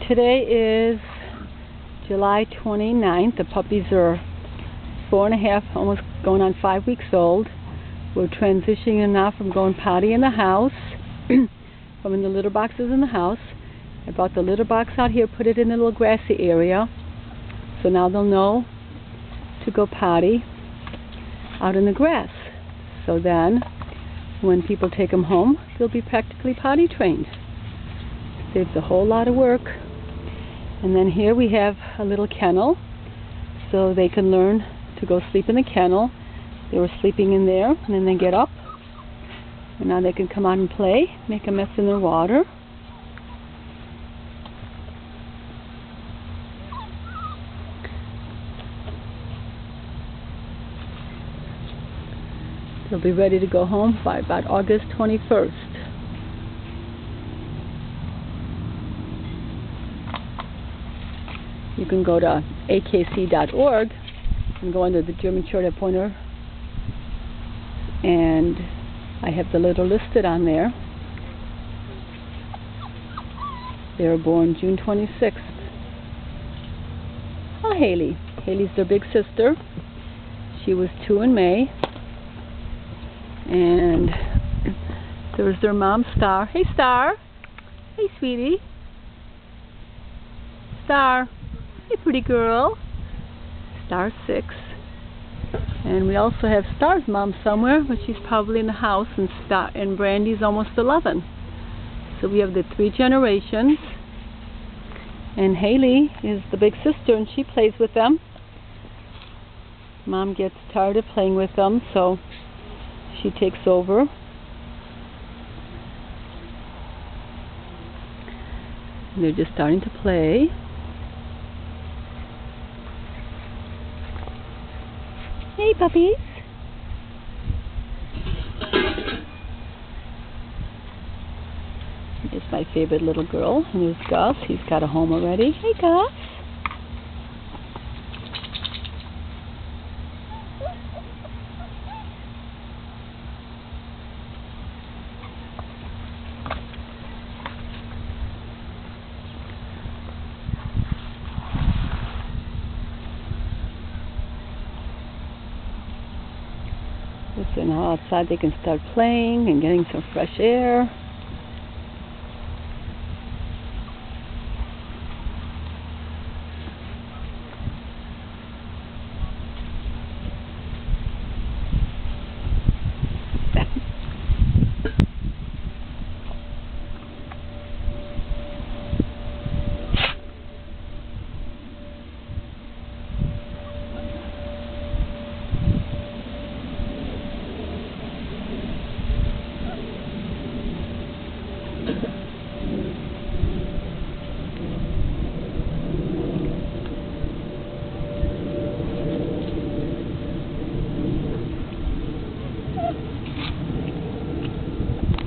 Today is July 29th. The puppies are 4.5, almost going on 5 weeks old. We're transitioning now from going potty in the house, from in the litter boxes in the house. I brought the litter box out here, put it in a little grassy area, so now they'll know to go potty out in the grass. So then, when people take them home, they'll be practically potty trained. Saves a whole lot of work. And then here we have a little kennel, so they can learn to go sleep in the kennel. They were sleeping in there, and then they get up, and now they can come out and play, make a mess in their water. They'll be ready to go home by about August 21st. You can go to akc.org and go under the GFerman Shorthaired Pointer, and I have the litter listed on there. They were born June 26th. Oh, Haley. Haley's their big sister. She was 2 in May. And there's their mom, Star. Hey, Star. Hey, sweetie. Star. Hey, pretty girl. Star's 6. And we also have Star's mom somewhere, but she's probably in the house, and Brandy's almost 11. So we have the 3 generations. And Haley is the big sister, and she plays with them. Mom gets tired of playing with them, so she takes over. And they're just starting to play. Hey, puppies. Here's my favorite little girl, and there's Gus. He's got a home already. Hey, Gus. So now outside they can start playing and getting some fresh air.